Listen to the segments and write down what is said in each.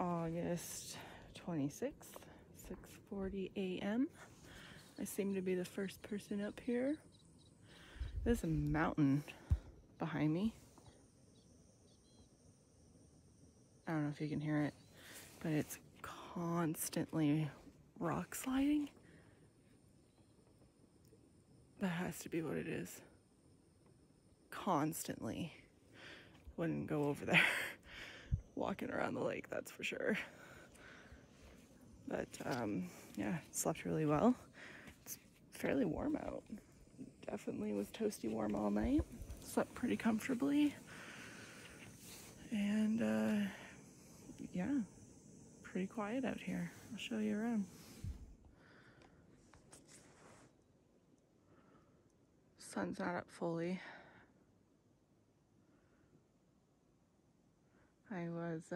August 26th, 6:40 a.m. I seem to be the first person up here. There's a mountain behind me. I don't know if you can hear it, but it's constantly rock sliding. That has to be what it is. Constantly. Wouldn't go over there walking around the lake, that's for sure. But yeah, slept really well. It's fairly warm out. Definitely was toasty warm all night. Slept pretty comfortably. And yeah, pretty quiet out here. I'll show you around. Sun's not up fully. I was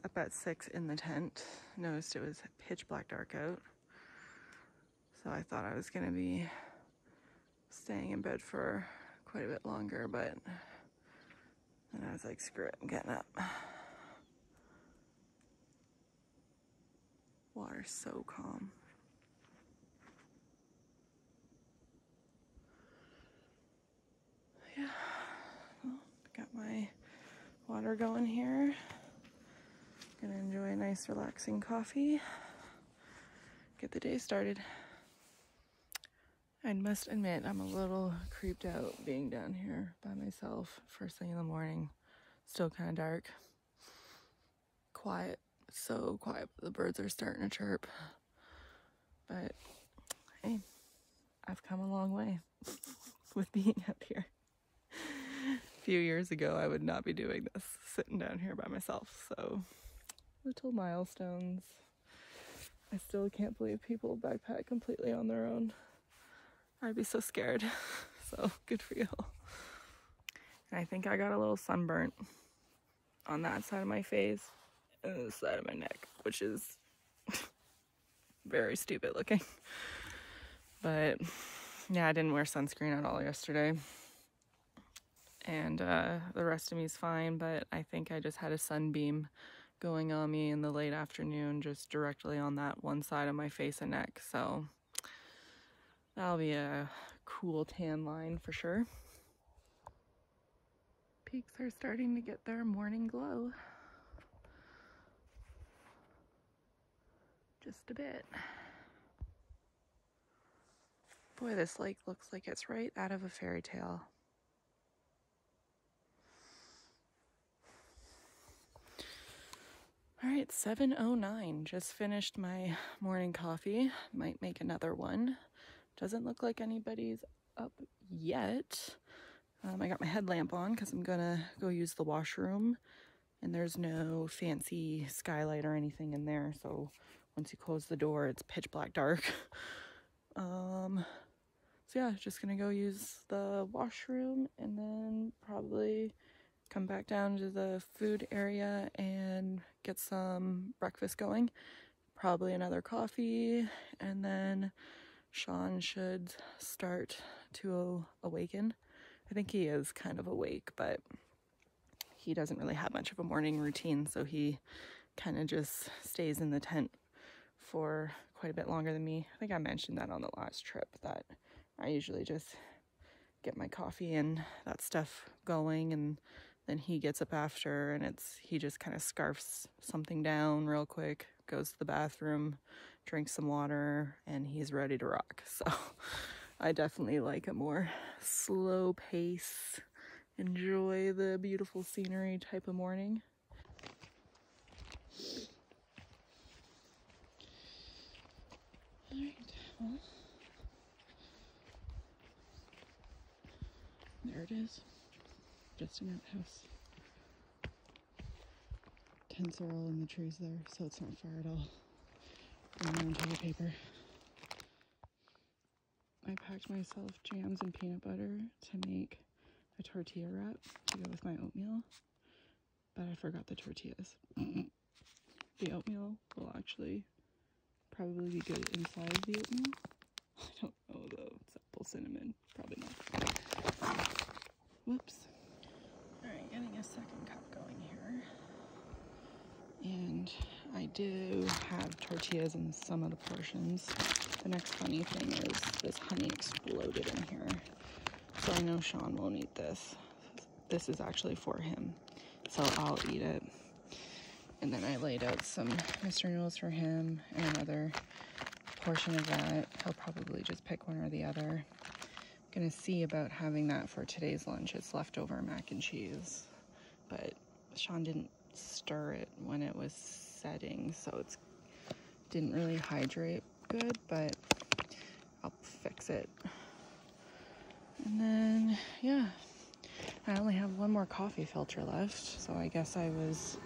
up at 6 in the tent. Noticed it was pitch black dark out. So I thought I was gonna be staying in bed for quite a bit longer, but then I was like, screw it, I'm getting up. Water's so calm. Yeah, well, got my water going here. Gonna enjoy a nice relaxing coffee. Get the day started. I must admit, I'm a little creeped out being down here by myself first thing in the morning. Still kind of dark. Quiet, so quiet. The birds are starting to chirp. But hey, I've come a long way with being up here. A few years ago, I would not be doing this, sitting down here by myself. So, little milestones. I still can't believe people backpack completely on their own. I'd be so scared. So, good for you. And I think I got a little sunburnt on that side of my face and this side of my neck, which is very stupid looking. But yeah, I didn't wear sunscreen at all yesterday. And the rest of me is fine, but I think I just had a sunbeam going on me in the late afternoon, just directly on that one side of my face and neck. So that'll be a cool tan line for sure. Peaks are starting to get their morning glow. Just a bit. Boy, this lake looks like it's right out of a fairy tale. All right, 7:09. Just finished my morning coffee. Might make another one. Doesn't look like anybody's up yet. I got my headlamp on because I'm gonna go use the washroom, and there's no fancy skylight or anything in there. So once you close the door, it's pitch black dark. So yeah, just gonna go use the washroom and then probably come back down to the food area and get some breakfast going. Probably another coffee, and then Sean should start to awaken. I think he is kind of awake, but he doesn't really have much of a morning routine, so he kind of just stays in the tent for quite a bit longer than me. I think I mentioned that on the last trip, that I usually just get my coffee and that stuff going, and then he gets up after, and he just kind of scarfs something down real quick, goes to the bathroom, drinks some water, and he's ready to rock. So I definitely like a more slow pace, enjoy the beautiful scenery type of morning. All right, well, there it is. Just an outhouse. Tents are all in the trees there, so it's not far at all. Bring my own toilet paper. I packed myself jams and peanut butter to make a tortilla wrap to go with my oatmeal, but I forgot the tortillas. The oatmeal will actually probably be good inside the oatmeal. I don't know though, it's apple cinnamon, probably not. Whoops. Alright, getting a second cup going here. do have tortillas in some of the portions. The next funny thing is this honey exploded in here. So I know Sean won't eat this. This is actually for him. So I'll eat it. And then I laid out some Mr. Noodles for him and another portion of that. He'll probably just pick one or the other. I'm gonna see about having that for today's lunch. It's leftover mac and cheese. But Sean didn't stir it when it was setting, so it didn't really hydrate good, but I'll fix it. And then, yeah, I only have one more coffee filter left, so I guess I was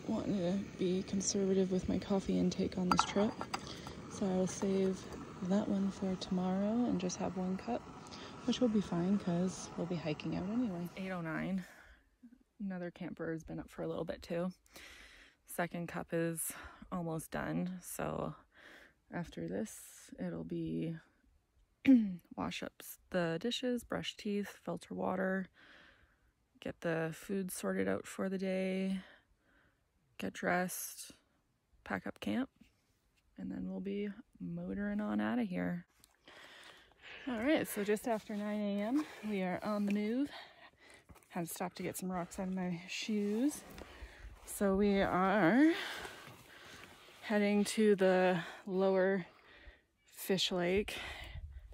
wanting to be conservative with my coffee intake on this trip. So I will save that one for tomorrow and just have one cup, which will be fine because we'll be hiking out anyway. 8:09. Another camper has been up for a little bit too. Second cup is almost done, so after this it'll be wash up the dishes, brush teeth, filter water, get the food sorted out for the day, get dressed, pack up camp, and then we'll be motoring on out of here. All right, so just after 9 a.m. we are on the move. Had to stop to get some rocks out of my shoes. So we are heading to the lower fish lake.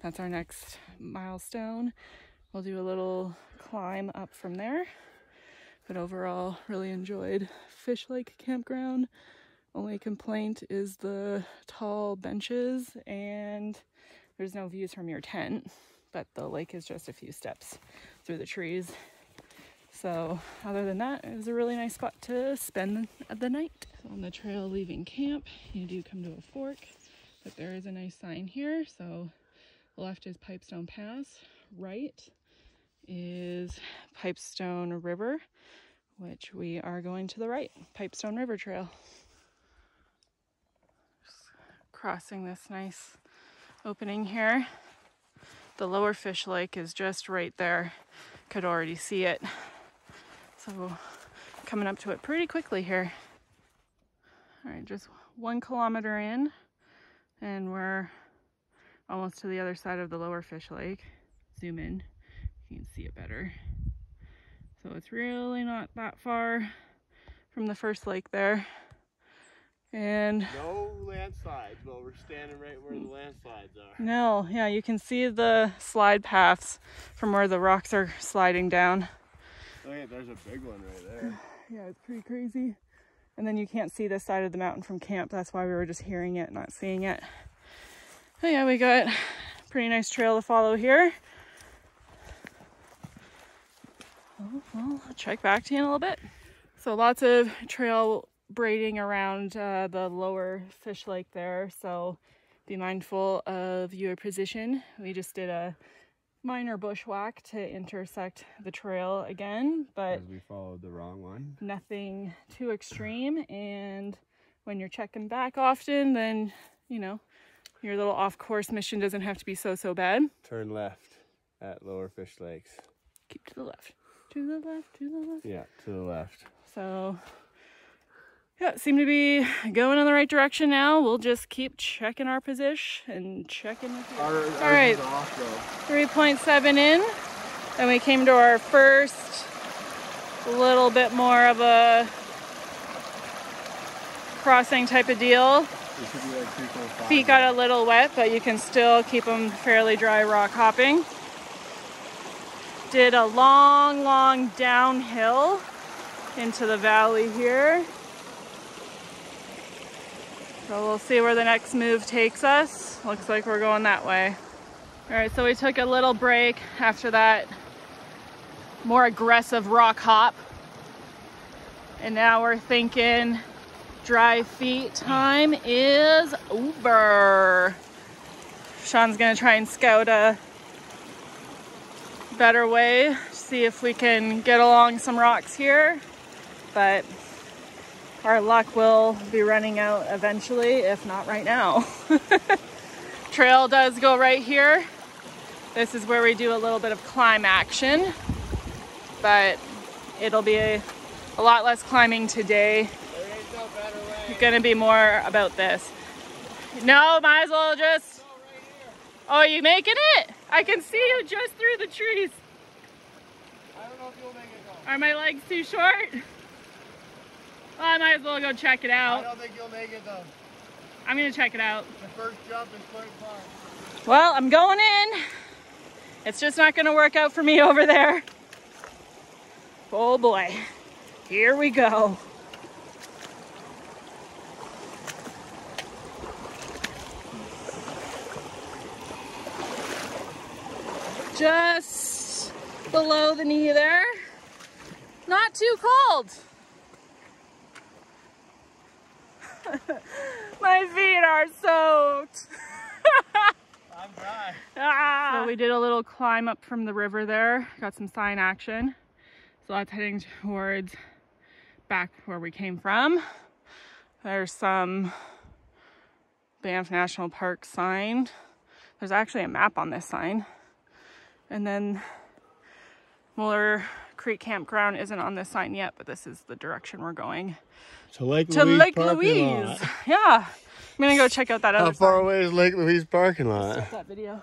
That's our next milestone. We'll do a little climb up from there. But overall, really enjoyed Fish Lake Campground. Only complaint is the tall benches and there's no views from your tent, but the lake is just a few steps through the trees. So other than that, it was a really nice spot to spend the night. So on the trail leaving camp, you do come to a fork, but there is a nice sign here. So left is Pipestone Pass, right is Pipestone River, which we are going to the right, Pipestone River Trail. Just crossing this nice opening here. The lower Fish Lake is just right there. Could already see it. So coming up to it pretty quickly here. All right, just 1 kilometer in and we're almost to the other side of the lower Fish Lake. Zoom in, you can see it better. So it's really not that far from the first lake there. And no landslides, but we're standing right where the landslides are. No, yeah, you can see the slide paths from where the rocks are sliding down. Look, there's a big one right there. Yeah, it's pretty crazy. And then you can't see this side of the mountain from camp. That's why we were just hearing it, not seeing it. But yeah, we got a pretty nice trail to follow here. Well, I'll check back to you in a little bit. So lots of trail braiding around the lower Fish Lake there. So be mindful of your position. We just did a minor bushwhack to intersect the trail again, but we followed the wrong one. Nothing too extreme. And when you're checking back often, then, you know, your little off-course mission doesn't have to be so bad. Turn left at Lower Fish Lakes. Keep to the left. To the left, to the left. Yeah, to the left. So, yeah, seem to be going in the right direction now. We'll just keep checking our position and checking. All right, 3.7 in, and we came to our first little bit more of a crossing type of deal. Feet got a little wet, but you can still keep them fairly dry rock hopping. Did a long downhill into the valley here. So we'll see where the next move takes us. Looks like we're going that way. All right, so we took a little break after that more aggressive rock hop. And now we're thinking dry feet time is over. Sean's gonna try and scout a better way, see if we can get along some rocks here, but our luck will be running out eventually, if not right now. Trail does go right here. This is where we do a little bit of climb action, but it'll be a lot less climbing today. There ain't no better way. gonna be more about this. No, might as well just... Oh, are you making it? I can see you just through the trees. I don't know if you'll make it though. Are my legs too short? Well, I might as well go check it out. I don't think you'll make it though. I'm gonna check it out. The first jump is quite far. Well, I'm going in. It's just not gonna work out for me over there. Oh boy, here we go. Just below the knee there. Not too cold. My feet are soaked. I'm dry. Ah. So we did a little climb up from the river there. Got some sign action. So that's heading towards back where we came from. There's some Banff National Park sign. There's actually a map on this sign. And then Molar Creek Campground isn't on this sign yet, but this is the direction we're going. To Lake Louise. Yeah. I'm gonna go check out that other How far sign. away is Lake Louise parking lot? Stop that video.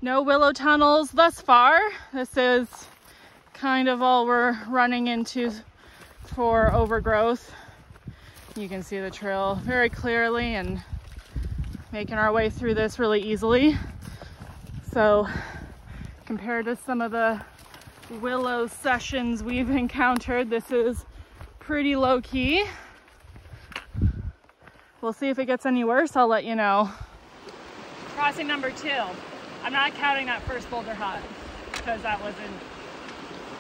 No willow tunnels thus far. This is kind of all we're running into for overgrowth. You can see the trail very clearly and making our way through this really easily. So compared to some of the willow sessions we've encountered, this is pretty low key. We'll see if it gets any worse. I'll let you know. Crossing number 2. I'm not counting that first boulder hut because that wasn't,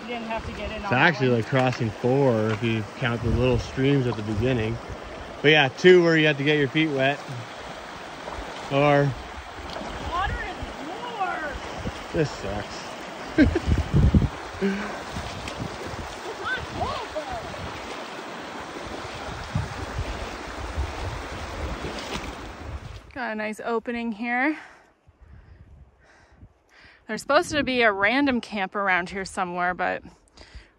you didn't have to get in on It's that actually one. like crossing 4 if you count the little streams at the beginning. But yeah, 2 where you have to get your feet wet. Or... Water is more! This sucks. It's not cold though. Got a nice opening here. There's supposed to be a random camp around here somewhere, but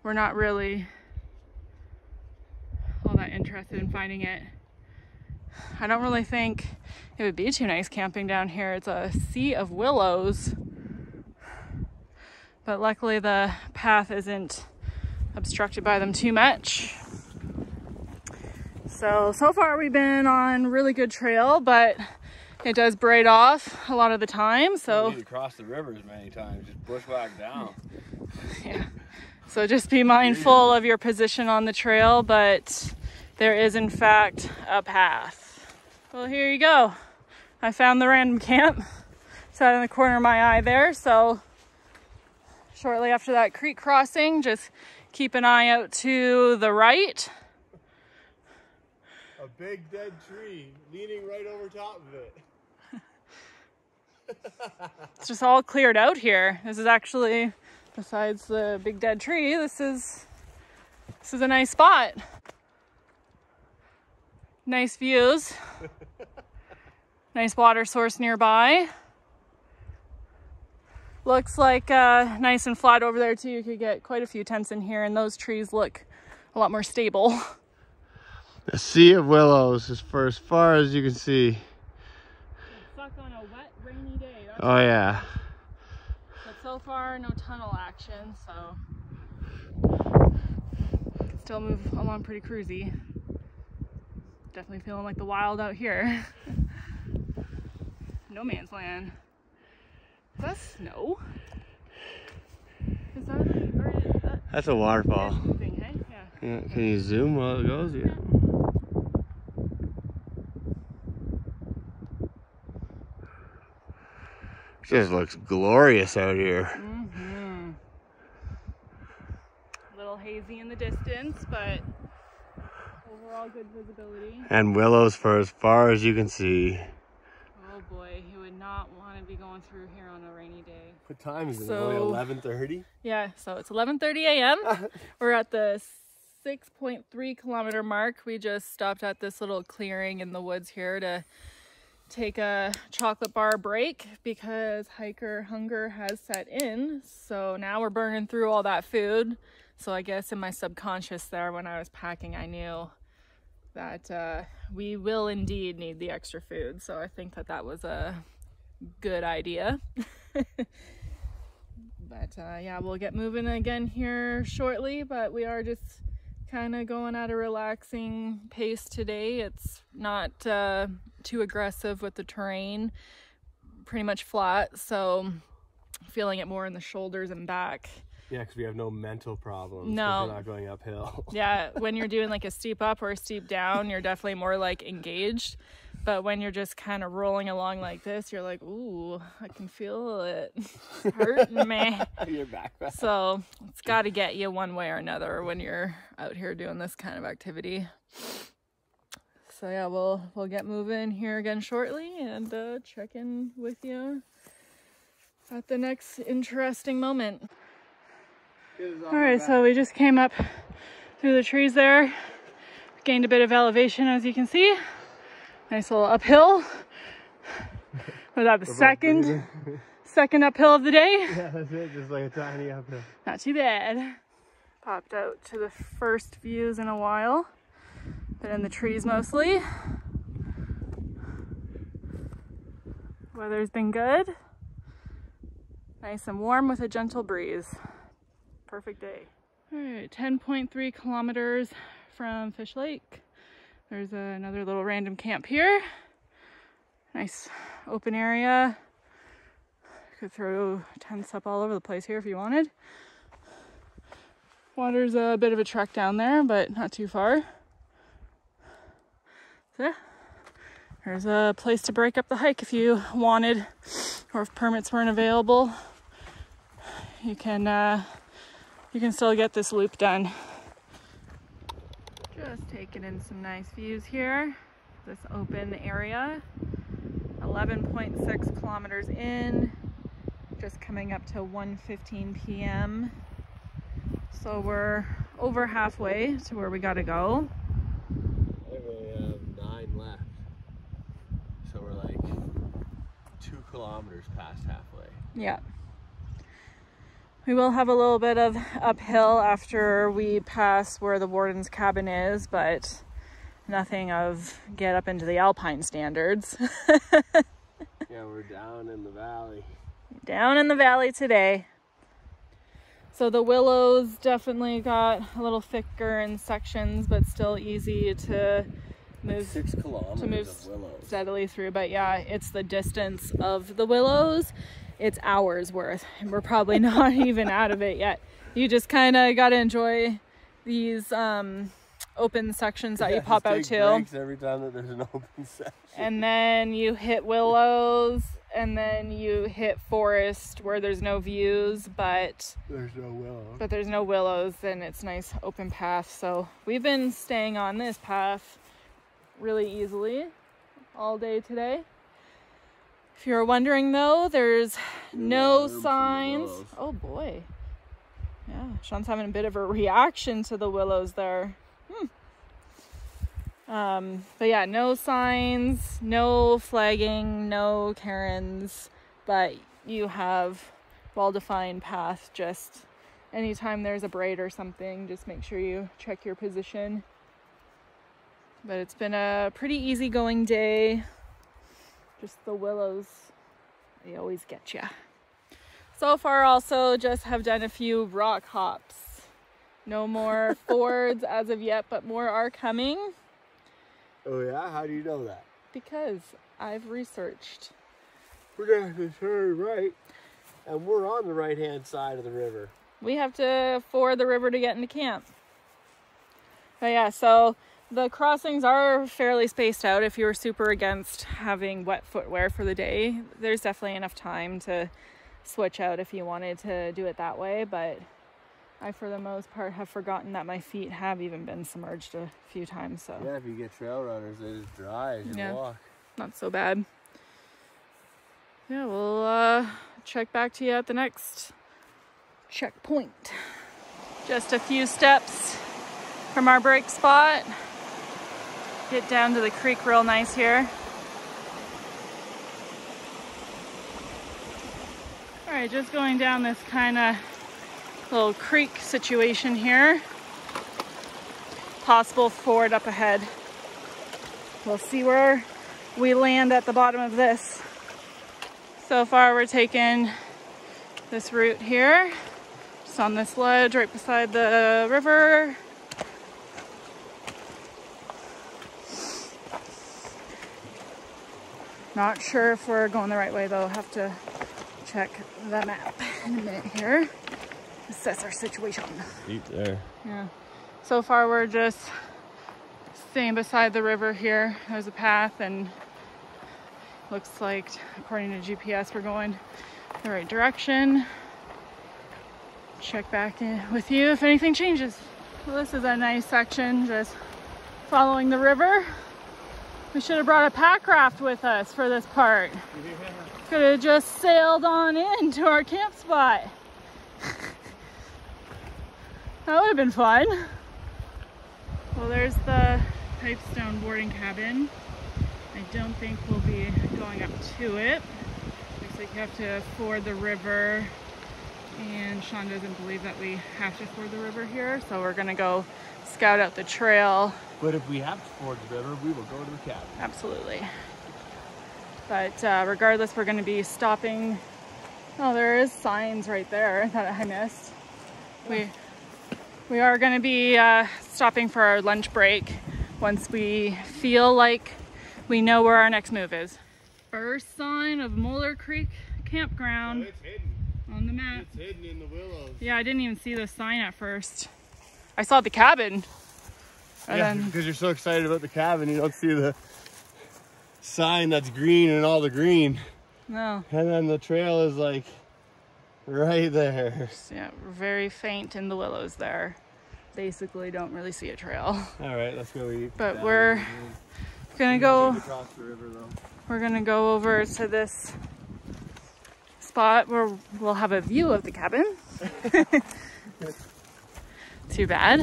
we're not really all that interested in finding it. I don't really think it would be too nice camping down here. It's a sea of willows, but luckily the path isn't obstructed by them too much. So far we've been on really good trail, but it does braid off a lot of the time. So you need to cross the rivers many times, just bushwhack down. yeah. So just be mindful of your position on the trail, but there is in fact a path. Well, here you go. I found the random camp. It's out in the corner of my eye there. So shortly after that creek crossing, just keep an eye out to the right. A big dead tree leaning right over top of it. It's just all cleared out here. This is actually, besides the big dead tree, this is a nice spot. Nice views. Nice water source nearby. Looks like nice and flat over there too. You could get quite a few tents in here, and those trees look a lot more stable. A sea of willows for as far as you can see. Stuck on a wet, rainy day. That's Oh yeah. But so far, no tunnel action, so still move along pretty cruisy. Definitely feeling like the wild out here. No man's land. Is that snow? Is that, or is that? That's a waterfall. Moving, hey? Yeah. Yeah, can you zoom while it goes? Yeah. Just looks glorious out here. Mm-hmm. A little hazy in the distance, but overall good visibility. And willows for as far as you can see. Oh boy, you would not want to be going through here on a rainy day. What time is it? So- Only 11:30? Yeah, so it's 11:30 a.m. We're at the 6.3 kilometer mark. We just stopped at this little clearing in the woods here to take a chocolate bar break because hiker hunger has set in. So now we're burning through all that food. So I guess in my subconscious there when I was packing, I knew that we will indeed need the extra food. So I think that that was a good idea. But yeah, we'll get moving again here shortly, but we are just kind of going at a relaxing pace today. It's not too aggressive with the terrain, pretty much flat, so feeling it more in the shoulders and back. Yeah, because we have no mental problems. No. We're not going uphill. Yeah, when you're doing like a steep up or a steep down, you're definitely more like engaged. But when you're just kind of rolling along like this, you're like, ooh, I can feel it. It's hurting me. Your backpack. So it's got to get you one way or another when you're out here doing this kind of activity. So yeah, we'll get moving here again shortly and check in with you at the next interesting moment. All right, so we just came up through the trees there. Gained a bit of elevation, as you can see. Nice little uphill. Was that the second uphill of the day? Yeah, that's it. Just like a tiny uphill. Not too bad. Popped out to the first views in a while. Been in the trees mostly. Weather's been good. Nice and warm with a gentle breeze. Perfect day. All right, 10.3 kilometers from Fish Lake. There's another little random camp here. Nice open area. Could throw tents up all over the place here if you wanted. Water's a bit of a trek down there, but not too far. So yeah, there's a place to break up the hike if you wanted, or if permits weren't available. You can still get this loop done. Just taking in some nice views here. This open area, 11.6 kilometers in, just coming up to 1:15 p.m. So we're over halfway to where we gotta go. I only have 9 left. So we're like 2 kilometers past halfway. Yeah. We will have a little bit of uphill after we pass where the warden's cabin is, but nothing of get up into the alpine standards. Yeah, we're down in the valley. Down in the valley today. So the willows definitely got a little thicker in sections, but still easy to move. 6 kilometers of willows. Steadily through. But yeah, it's the distance of the willows. It's hours worth, and we're probably not even out of it yet. You just kind of got to enjoy these open sections that you pop out to. Breaks every time that there's an open section. And then you hit willows, and then you hit forest where there's no views, but there's no willows. But there's no willows, and it's nice open path. So we've been staying on this path really easily all day today. If you're wondering though, there's no signs. Oh boy. Yeah, Sean's having a bit of a reaction to the willows there. But yeah, no signs, no flagging, no Karens, but you have well-defined path. Just anytime there's a braid or something, just make sure you check your position. But it's been a pretty easygoing day. Just the willows, they always get you. So far also just have done a few rock hops. No more fords as of yet, but more are coming. Oh yeah? How do you know that? Because I've researched. We're gonna have to turn right, and we're on the right-hand side of the river. We have to ford the river to get into camp. But yeah, so the crossings are fairly spaced out. If you were super against having wet footwear for the day, there's definitely enough time to switch out if you wanted to do it that way. But I, for the most part, have forgotten that my feet have even been submerged a few times. So yeah, if you get trail runners, they just dry as you walk. Not so bad. Yeah, we'll check back to you at the next checkpoint. Just a few steps from our break spot. Get down to the creek real nice here. right, just going down this kind of little creek situation here. Possible ford up ahead. We'll see where we land at the bottom of this. So far we're taking this route here, just on this ledge right beside the river. Not sure if we're going the right way though. Have to check the map in a minute here. Assess our situation. Deep there. Yeah. So far we're just staying beside the river here. There's a path and looks like, according to GPS, we're going the right direction. Check back in with you if anything changes. Well, this is a nice section, just following the river. We should have brought a pack raft with us for this part. Yeah. Could have just sailed on in to our camp spot. That would have been fun. Well, there's the pipestone boarding cabin. I don't think we'll be going up to it. Looks like you have to ford the river, and Sean doesn't believe that we have to ford the river here, so we're gonna go scout out the trail. But if we have to ford the river, we will go to the cabin. Absolutely. But regardless, we're gonna be stopping. Oh, there is signs right there that I missed. We are gonna be stopping for our lunch break once we feel like we know where our next move is. First sign of Molar Creek campground. Oh, it's hidden on the map. It's hidden in the willows. Yeah, I didn't even see the sign at first. I saw the cabin. Yeah, because you're so excited about the cabin, you don't see the sign that's green and all the green. No. And then the trail is like right there. Yeah, very faint in the willows there. Basically don't really see a trail. All right, let's go eat. But we're gonna go across the river though. We're gonna go over to this spot where we'll have a view of the cabin. Too bad.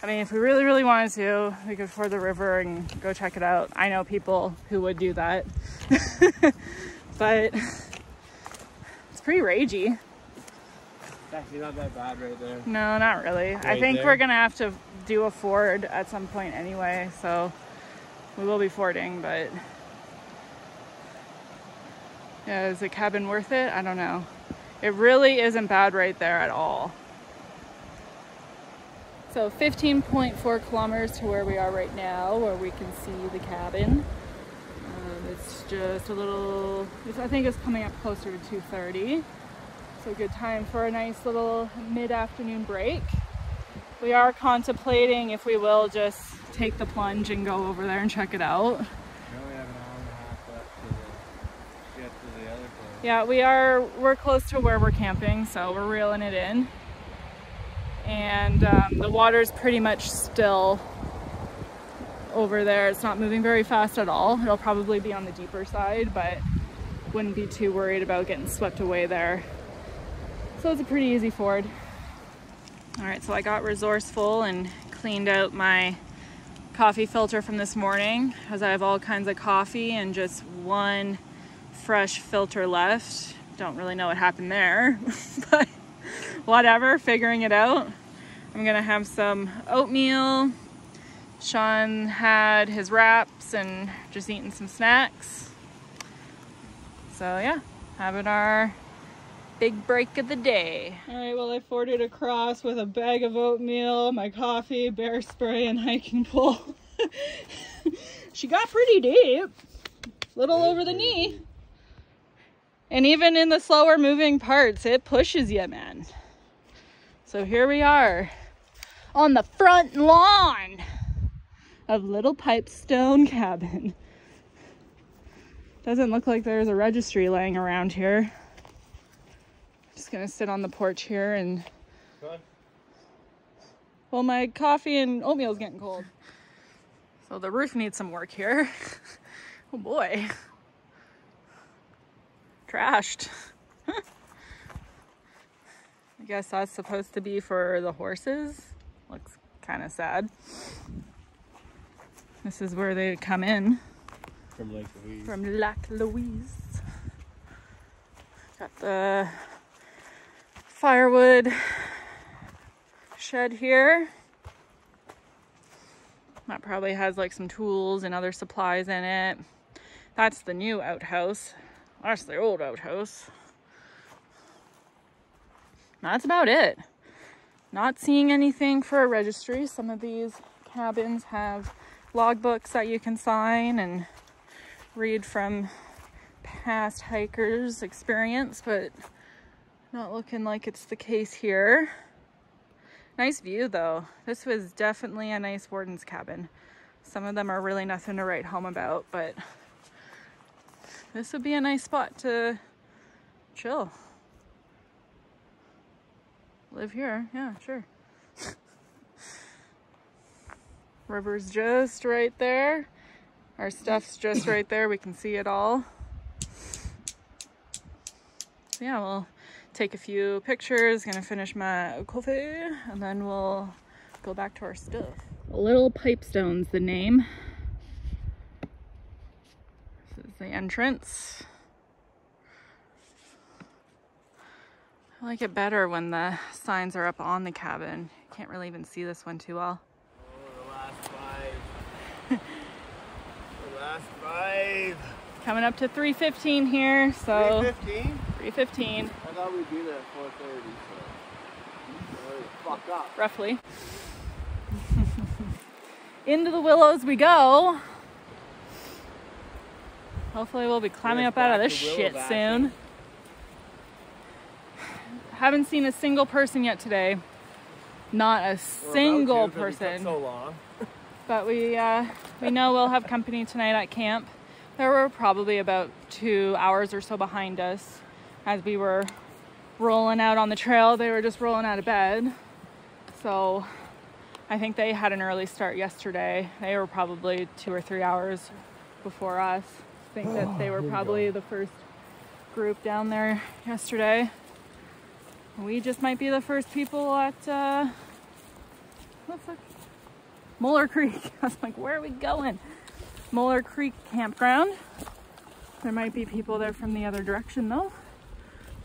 I mean, if we really, really wanted to, we could ford the river and go check it out. I know people who would do that. But it's pretty ragey. It's actually not that bad right there. No, not really. I think we're gonna have to do a ford at some point anyway, so we will be fording, but yeah, is the cabin worth it? I don't know. It really isn't bad right there at all. So 15.4 kilometers to where we are right now, where we can see the cabin. It's just a little, I think it's coming up closer to 2:30. So a good time for a nice little mid-afternoon break. We are contemplating if we will just take the plunge and go over there and check it out. We only have an hour and a half left to get to the other place. Yeah, we're close to where we're camping, so we're reeling it in. And the water's pretty much still over there. It's not moving very fast at all. It'll probably be on the deeper side, but wouldn't be too worried about getting swept away there. So it's a pretty easy ford. All right, so I got resourceful and cleaned out my coffee filter from this morning, as I have all kinds of coffee and just one fresh filter left. Don't really know what happened there, but whatever, figuring it out. I'm gonna have some oatmeal. Sean had his wraps and just eating some snacks. So yeah, having our big break of the day. All right, well, I forded across with a bag of oatmeal, my coffee, bear spray, and hiking pole. She got pretty deep, little over the knee. And even in the slower moving parts, it pushes you, man. So here we are on the front lawn of Little Pipestone Cabin. Doesn't look like there's a registry laying around here. Just gonna sit on the porch here and... Well, my coffee and oatmeal is getting cold. So the roof needs some work here. Oh boy. Trashed. I guess that's supposed to be for the horses. Looks kind of sad. This is where they come in. From Lake Louise. From Lake Louise. Got the firewood shed here. That probably has like some tools and other supplies in it. That's the new outhouse. That's the old outhouse. That's about it. Not seeing anything for a registry. Some of these cabins have logbooks that you can sign and read from past hikers' experience, but not looking like it's the case here. Nice view though. This was definitely a nice warden's cabin. Some of them are really nothing to write home about, but this would be a nice spot to chill. Live here, yeah, sure. River's just right there. Our stuff's just right there. We can see it all. So yeah, we'll take a few pictures. Gonna finish my coffee and then we'll go back to our stuff. Little Pipestone's the name. This is the entrance. I like it better when the signs are up on the cabin. You can't really even see this one too well. Oh, the last 5. The last 5. Coming up to 3:15 here, so 3:15? 3:15. I thought we'd be there at 4:30, so fuck up. Roughly. Into the willows we go. Hopefully we'll be climbing up out of this shit soon. Haven't seen a single person yet today. Not a single person. So long. But we know we'll have company tonight at camp. There were probably about 2 hours or so behind us as we were rolling out on the trail. They were just rolling out of bed. So I think they had an early start yesterday. They were probably 2 or 3 hours before us. I think that they were probably the first group down there yesterday. We just might be the first people at what's that? Molar Creek. I was like, where are we going? Molar Creek campground. There might be people there from the other direction though.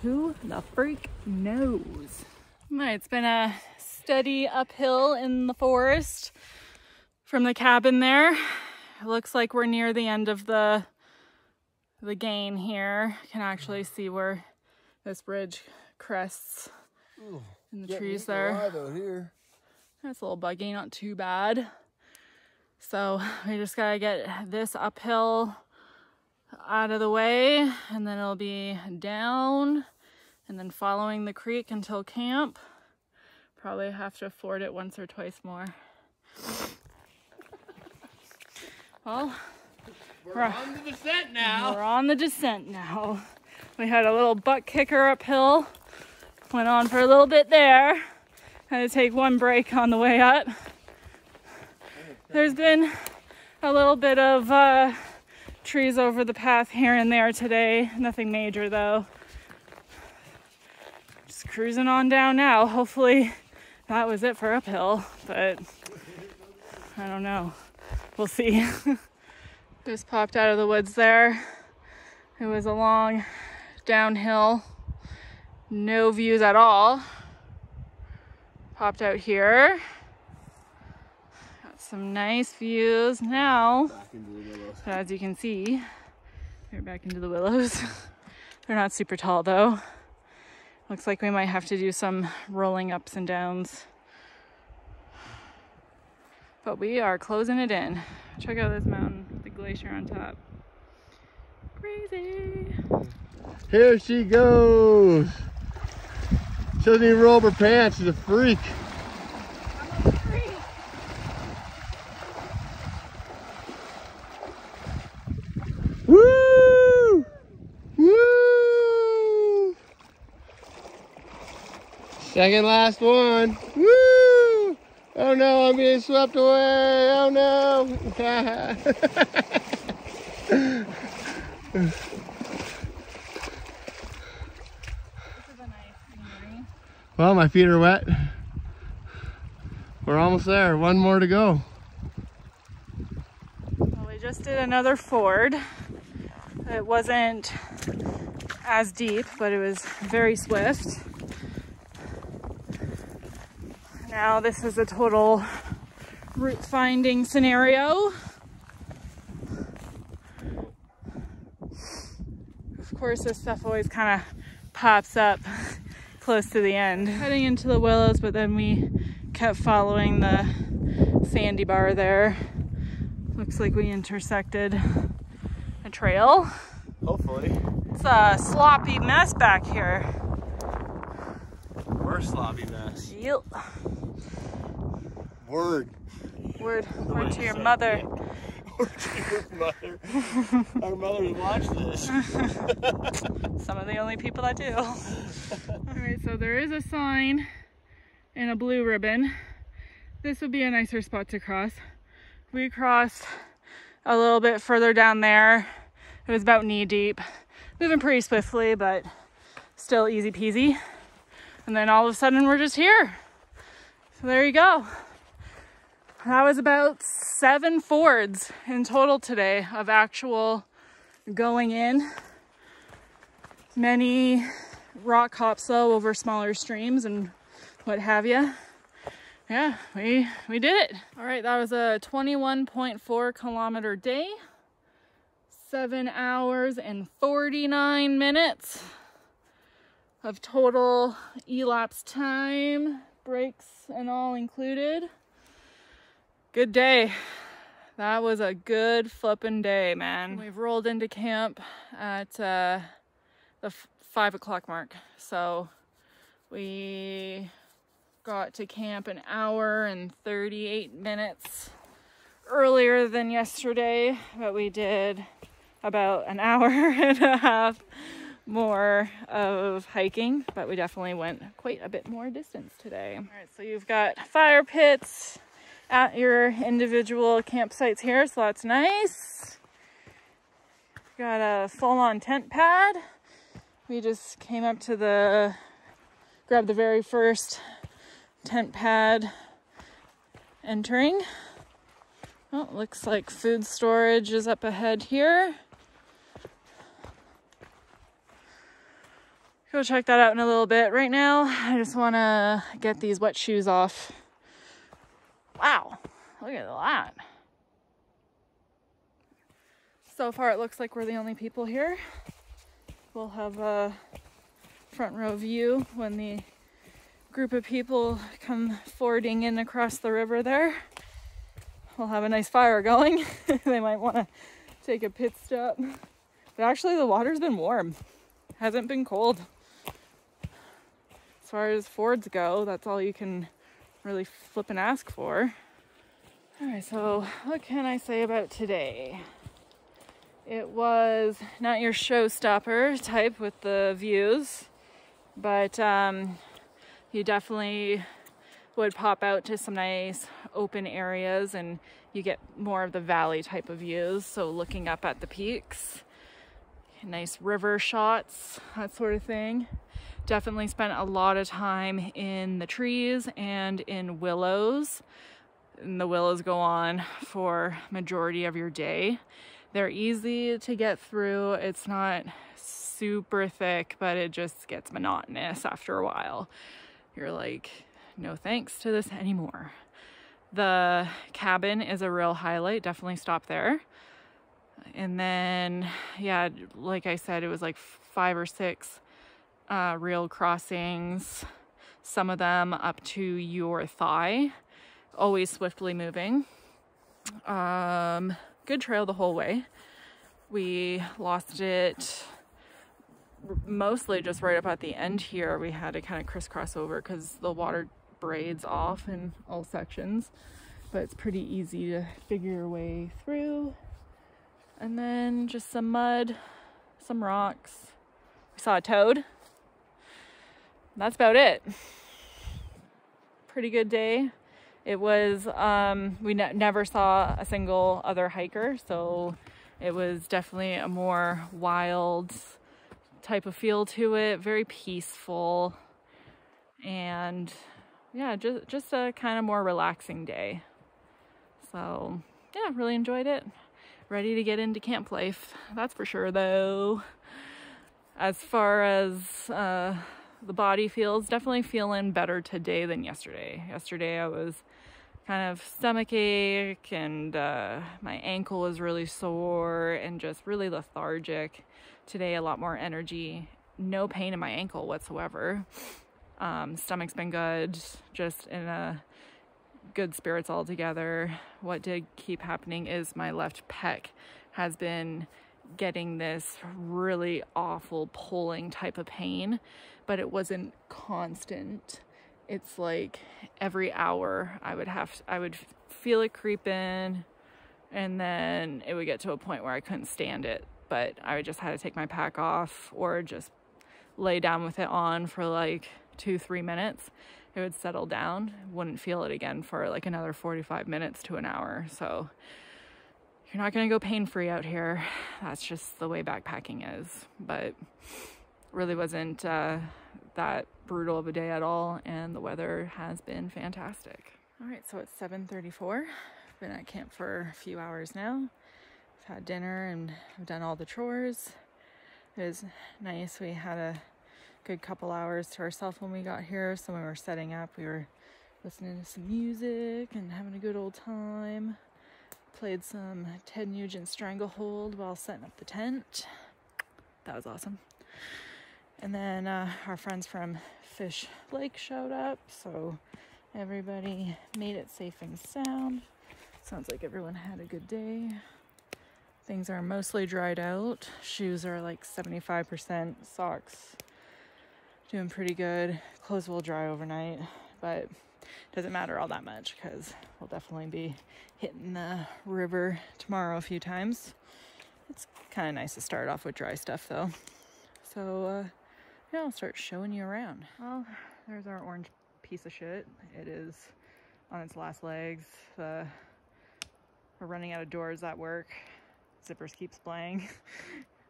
Who the freak knows? It's been a steady uphill in the forest from the cabin there. It looks like we're near the end of the gain here. You can actually see where this bridge crests in the trees there. Here. That's a little buggy, not too bad. So we just gotta get this uphill out of the way and then it'll be down and then following the creek until camp. Probably have to ford it once or twice more. Well, we're on the descent now. We're on the descent now. We had a little butt kicker uphill. Went on for a little bit there. Had to take one break on the way up. There's been a little bit of trees over the path here and there today. Nothing major though. Just cruising on down now. Hopefully that was it for uphill, but I don't know. We'll see. Just popped out of the woods there. It was a long downhill. No views at all. Popped out here. Got some nice views now. Back into the willows. So as you can see, we're back into the willows. They're not super tall though. Looks like we might have to do some rolling ups and downs. But we are closing it in. Check out this mountain with the glacier on top. Crazy. Here she goes. She doesn't even roll up her pants. She's a freak. I'm a freak. Woo! Woo! Second last one. Woo! Oh no, I'm being swept away. Oh no. Well, my feet are wet. We're almost there. One more to go. Well, we just did another ford. It wasn't as deep, but it was very swift. Now this is a total route finding scenario. Of course, this stuff always kind of pops up close to the end. Heading into the willows, but then we kept following the sandy bar there. Looks like we intersected a trail. Hopefully. It's a sloppy mess back here. We're a sloppy mess. Yep. Word. Word to your mother. Word to your mother. Our mothers watch this. Some of the only people that do. Alright, so there is a sign and a blue ribbon. This would be a nicer spot to cross. We crossed a little bit further down there. It was about knee deep. Moving pretty swiftly, but still easy peasy. And then all of a sudden we're just here. So there you go. That was about 7 fords in total today of actual going in. Many rock hops though over smaller streams and what have you. Yeah, we did it. All right, that was a 21.4 kilometer day. 7 hours and 49 minutes of total elapsed time, breaks and all included. Good day. That was a good flippin' day, man. We've rolled into camp at the 5 o'clock mark. So we got to camp an hour and 38 minutes earlier than yesterday, but we did about an hour and a half more of hiking, but we definitely went quite a bit more distance today. All right, so you've got fire pits at your individual campsites here, so that's nice. Got a full-on tent pad. We just came up to grabbed the very first tent pad entering. Well, looks like food storage is up ahead here. Go check that out in a little bit. Right now, I just want to get these wet shoes off. Wow, look at that. So far, it looks like we're the only people here. We'll have a front row view when the group of people come fording in across the river there. We'll have a nice fire going. They might want to take a pit stop. But actually, the water's been warm. Hasn't been cold. As far as fords go, that's all you can really flip and ask for. All right, so what can I say about today? It was not your showstopper type with the views, but you definitely would pop out to some nice open areas and you get more of the valley type of views. So looking up at the peaks, nice river shots, that sort of thing. Definitely spent a lot of time in the trees and in willows. And the willows go on for majority of your day. They're easy to get through. It's not super thick, but it just gets monotonous after a while. You're like, no thanks to this anymore. The cabin is a real highlight. Definitely stop there. And then, yeah, like I said, it was like 5 or 6 real crossings, some of them up to your thigh, always swiftly moving. Good trail the whole way. We lost it mostly just right up at the end here. We had to kind of crisscross over because the water braids off in all sections, but it's pretty easy to figure your way through. And then just some mud, some rocks. We saw a toad. That's about it. Pretty good day. It was, we never saw a single other hiker, so it was definitely a more wild type of feel to it, very peaceful, and yeah, just a kind of more relaxing day. So yeah, really enjoyed it. Ready to get into camp life, that's for sure though. as far as the body feels, definitely feeling better today than yesterday. Yesterday I was kind of stomach ache and my ankle was really sore and just really lethargic. Today a lot more energy, no pain in my ankle whatsoever. Stomach's been good, just in a good spirits altogether. What did keep happening is my left pec has been getting this really awful pulling type of pain, but it wasn't constant. It's like every hour I would feel it creep in, and then it would get to a point where I couldn't stand it, but I would just had to take my pack off or just lay down with it on for like 2-3 minutes. It would settle down, wouldn't feel it again for like another 45 minutes to an hour. So you're not gonna go pain-free out here. That's just the way backpacking is. But really wasn't that brutal of a day at all, and the weather has been fantastic. All right, so it's 7:34. I've been at camp for a few hours now. I've had dinner and I've done all the chores. It was nice. We had a good couple hours to ourselves when we got here. So when we were setting up, we were listening to some music and having a good old time. Played some Ted Nugent Stranglehold while setting up the tent. That was awesome. And then our friends from Fish Lake showed up, so everybody made it safe and sound. Sounds like everyone had a good day. Things are mostly dried out. Shoes are like 75%. Socks doing pretty good. Clothes will dry overnight, but doesn't matter all that much because we'll definitely be hitting the river tomorrow a few times. It's kind of nice to start off with dry stuff though. So yeah, I'll start showing you around. Well, there's our orange piece of shit. It is on its last legs. We're running out of doors at work. Zippers keep splaying.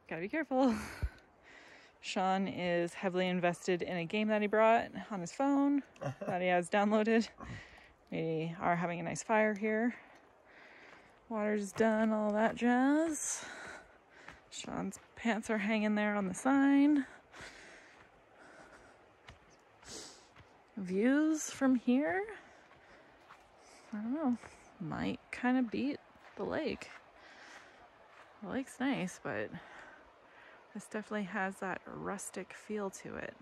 Gotta be careful. Sean is heavily invested in a game that he brought on his phone that he has downloaded. We are having a nice fire here. Water's done, all that jazz. Sean's pants are hanging there on the sign. Views from here, I don't know, might kind of beat the lake. The lake's nice, but this definitely has that rustic feel to it.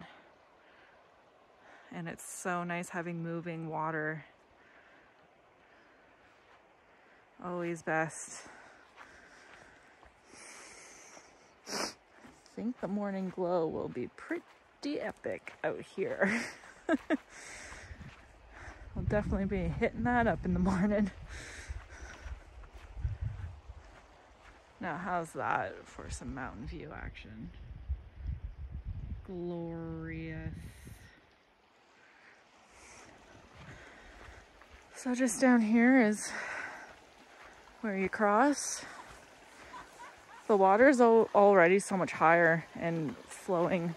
And it's so nice having moving water. Always best. I think the morning glow will be pretty epic out here. We'll definitely be hitting that up in the morning. Now, how's that for some mountain view action? Glorious. So just down here is where you cross. The water's already so much higher and flowing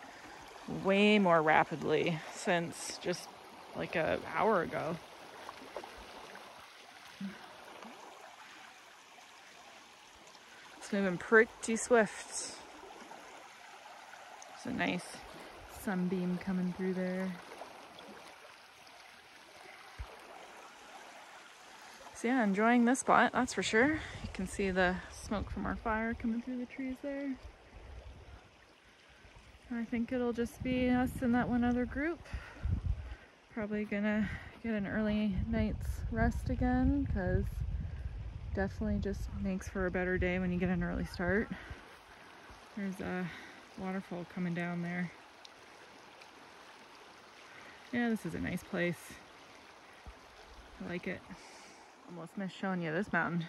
way more rapidly since just like an hour ago. It's moving pretty swift. There's a nice sunbeam coming through there. So yeah, enjoying this spot, that's for sure. You can see the smoke from our fire coming through the trees there. I think it'll just be us and that one other group. Probably gonna get an early night's rest again, because definitely just makes for a better day when you get an early start. There's a waterfall coming down there. Yeah, this is a nice place. I like it. Almost missed showing you this mountain.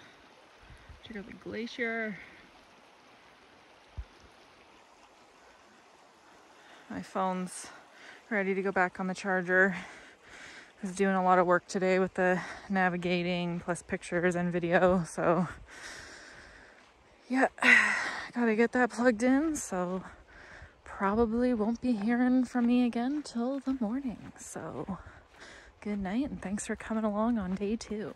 Check out the glacier. My phone's ready to go back on the charger. I was doing a lot of work today with the navigating plus pictures and video, so yeah, gotta get that plugged in. So probably won't be hearing from me again till the morning. So good night, and thanks for coming along on day 2.